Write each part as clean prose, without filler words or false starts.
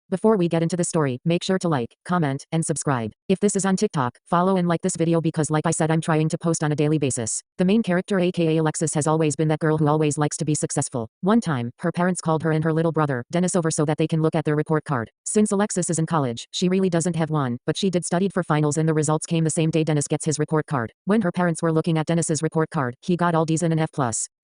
Before we get into the story, make sure to like, comment, and subscribe. If this is on TikTok, follow and like this video because like I said I'm trying to post on a daily basis. The main character aka Alexis has always been that girl who always likes to be successful. One time, her parents called her and her little brother, Dennis over so that they can look at their report card. Since Alexis is in college, she really doesn't have one, but she did studied for finals and the results came the same day Dennis gets his report card. When her parents were looking at Dennis's report card, he got all D's and an F+.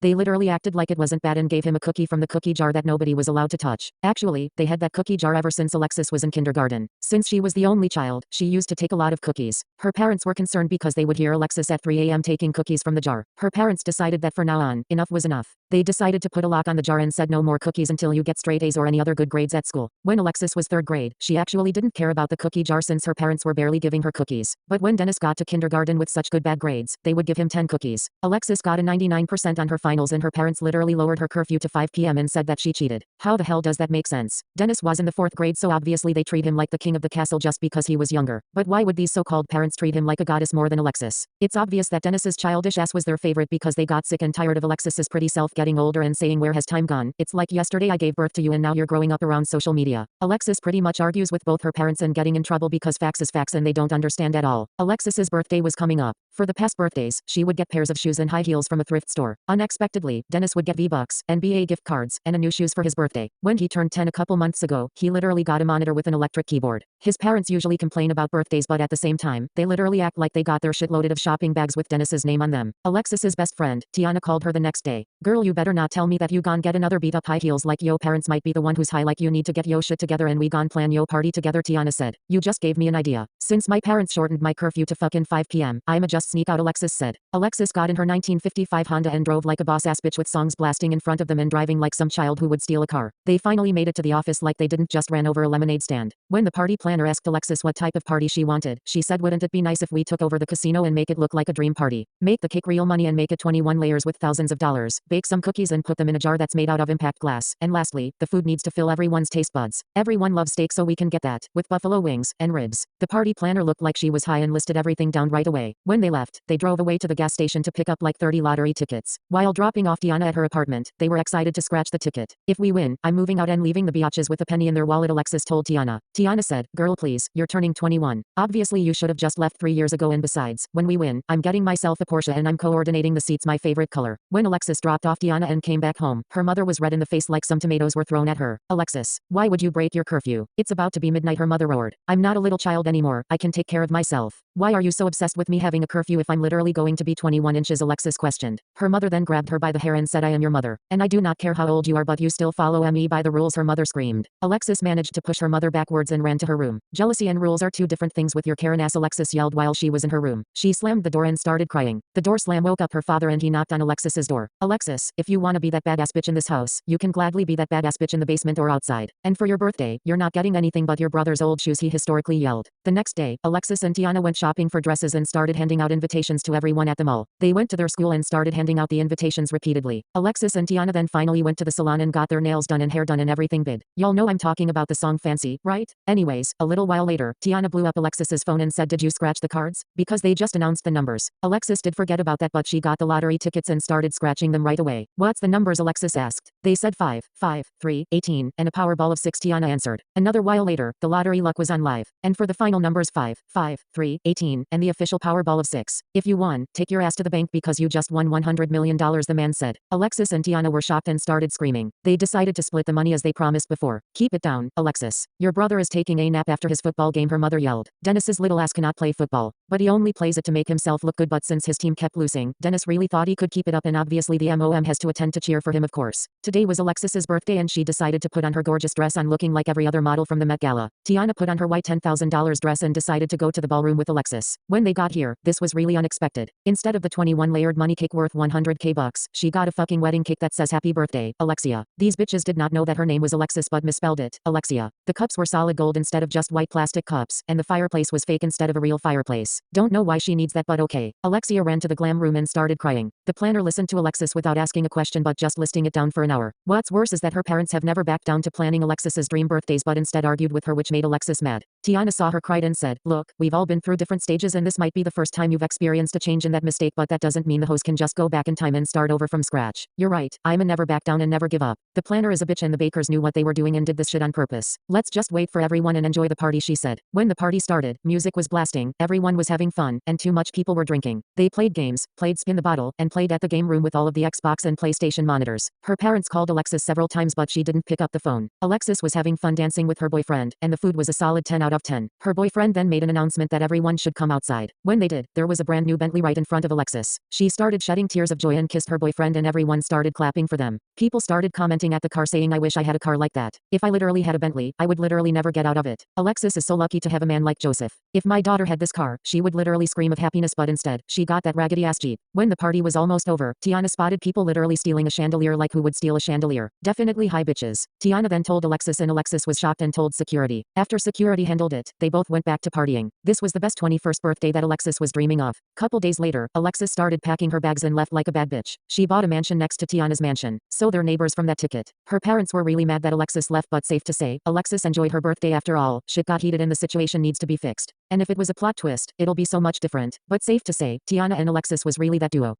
They literally acted like it wasn't bad and gave him a cookie from the cookie jar that nobody was allowed to touch. Actually, they had that cookie jar ever since Alexis was in kindergarten. Since she was the only child, she used to take a lot of cookies. Her parents were concerned because they would hear Alexis at 3 a.m. taking cookies from the jar. Her parents decided that for now on, enough was enough. They decided to put a lock on the jar and said no more cookies until you get straight A's or any other good grades at school. When Alexis was 3rd grade, she actually didn't care about the cookie jar since her parents were barely giving her cookies. But when Dennis got to kindergarten with such good bad grades, they would give him 10 cookies. Alexis got a 99% on her finals and her parents literally lowered her curfew to 5 p.m. and said that she cheated. How the hell does that make sense? Dennis was in the 4th grade so obviously they treat him like the king of the castle just because he was younger. But why would these so-called parents treat him like a goddess more than Alexis? It's obvious that Dennis's childish ass was their favorite because they got sick and tired of Alexis's pretty self getting older and saying where has time gone? It's like yesterday I gave birth to you and now you're growing up around social media. Alexis pretty much argues with both her parents and getting in trouble because facts is facts and they don't understand at all. Alexis's birthday was coming up. For the past birthdays, she would get pairs of shoes and high heels from a thrift store. Unexpectedly, Dennis would get V-Bucks, NBA gift cards, and a new shoes for his birthday. When he turned 10 a couple months ago, he literally got a monitor with an electric keyboard. His parents usually complain about birthdays but at the same time, they literally act like they got their shit loaded of shopping bags with Dennis's name on them. Alexis's best friend, Tiana called her the next day. Girl, you better not tell me that you gon' get another beat up high heels like yo parents might be the one who's high like you need to get yo shit together and we gon' plan yo party together. Tiana said. You just gave me an idea. Since my parents shortened my curfew to fucking 5 p.m., I'ma just sneak out, Alexis said. Alexis got in her 1955 Honda and drove like a boss ass bitch with songs blasting in front of them and driving like some child who would steal a car. They finally made it to the office like they didn't just ran over a lemonade stand. When the party planner asked Alexis what type of party she wanted, she said wouldn't it be nice if we took over the casino and make it look like a dream party? Make the cake real money and make it 21 layers with thousands of dollars. Bake some cookies and put them in a jar that's made out of impact glass. And lastly, the food needs to fill everyone's taste buds. Everyone loves steak so we can get that, with buffalo wings and ribs. The party planner looked like she was high and listed everything down right away. When they left, they drove away to the gas station to pick up like 30 lottery tickets. While dropping off Tiana at her apartment, they were excited to scratch the ticket. If we win, I'm moving out and leaving the biatches with a penny in their wallet, Alexis told Tiana. Tiana said, girl please, you're turning 21. Obviously you should have just left 3 years ago and besides, when we win, I'm getting myself a Porsche and I'm coordinating the seats my favorite color. When Alexis dropped off Tiana and came back home, her mother was red in the face like some tomatoes were thrown at her. Alexis, why would you break your curfew? It's about to be midnight, her mother roared. I'm not a little child anymore, I can take care of myself. Why are you so obsessed with me having a curfew if I'm literally going to be 21 inches? Alexis questioned. Her mother then grabbed her by the hair and said I am your mother. And I do not care how old you are but you still follow me by the rules, her mother screamed. Alexis managed to push her mother backwards and ran to her room. Jealousy and rules are two different things with your Karen ass, Alexis yelled while she was in her room. She slammed the door and started crying. The door slam woke up her father and he knocked on Alexis's door. Alexis, if you wanna be that badass bitch in this house, you can gladly be that badass bitch in the basement or outside. And for your birthday, you're not getting anything but your brother's old shoes, he historically yelled. The next day, Alexis and Tiana went shopping for dresses and started handing out invitations to everyone at the mall. They went to their school and started handing out the invitations repeatedly. Alexis and Tiana then finally went to the salon and got their nails done and hair done and everything bid. Y'all know I'm talking about the song Fancy, right? Anyways, a little while later, Tiana blew up Alexis's phone and said, did you scratch the cards? Because they just announced the numbers. Alexis did forget about that but she got the lottery tickets and started scratching them right away. What's the numbers? Alexis asked. They said 5, 5, 3, 18, and a Powerball of 6, Tiana answered. Another while later, the lottery luck was on live. And for the final numbers 5, 5, 3, 18, and the official Powerball of 6. If you won, take your ass to the bank because you just won $100 million, the man said. Alexis and Tiana were shocked and started screaming. They decided to split the money as they promised before. Keep it down, Alexis. Your brother is taking a nap after his football game, her mother yelled. Dennis's little ass cannot play football, but he only plays it to make himself look good, but since his team kept losing, Dennis really thought he could keep it up and obviously the mom has to attend to cheer for him of course. Today was Alexis's birthday and she decided to put on her gorgeous dress on looking like every other model from the Met Gala. Tiana put on her white $10,000 dress and decided to go to the ballroom with Alexis. When they got here, this was really unexpected. Instead of the 21 layered money cake worth $100K bucks, she got a fucking wedding cake that says happy birthday, Alexia. These bitches did not know that her name was Alexis but misspelled it, Alexia. The cups were solid gold instead of just white plastic cups, and the fireplace was fake instead of a real fireplace. Don't know why she needs that but okay. Alexia ran to the glam room and started crying. The planner listened to Alexis without asking a question but just listing it down for an hour. What's worse is that her parents have never backed down to planning Alexis's dream birthdays but instead argued with her, which made Alexis mad. Tiana saw her, cried and said, look, we've all been through different stages and this might be the first time you've you've experienced a change in that mistake, but that doesn't mean the host can just go back in time and start over from scratch. You're right, I'm a never back down and never give up. The planner is a bitch and the bakers knew what they were doing and did this shit on purpose. Let's just wait for everyone and enjoy the party, she said. When the party started, music was blasting, everyone was having fun, and too much people were drinking. They played games, played spin the bottle, and played at the game room with all of the Xbox and PlayStation monitors. Her parents called Alexis several times but she didn't pick up the phone. Alexis was having fun dancing with her boyfriend, and the food was a solid 10 out of 10. Her boyfriend then made an announcement that everyone should come outside. When they did, there was a brand new Bentley right in front of Alexis. She started shedding tears of joy and kissed her boyfriend and everyone started clapping for them. People started commenting at the car saying, I wish I had a car like that. If I literally had a Bentley, I would literally never get out of it. Alexis is so lucky to have a man like Joseph. If my daughter had this car, she would literally scream of happiness, but instead, she got that raggedy ass Jeep. When the party was almost over, Tiana spotted people literally stealing a chandelier. Like who would steal a chandelier? Definitely high bitches. Tiana then told Alexis and Alexis was shocked and told security. After security handled it, they both went back to partying. This was the best 21st birthday that Alexis was dreaming of. Couple days later, Alexis started packing her bags and left like a bad bitch. She bought a mansion next to Tiana's mansion, so they're neighbors from that ticket. Her parents were really mad that Alexis left, but safe to say, Alexis enjoyed her birthday after all. Shit got heated and the situation needs to be fixed. And if it was a plot twist, it'll be so much different. But safe to say, Tiana and Alexis was really that duo.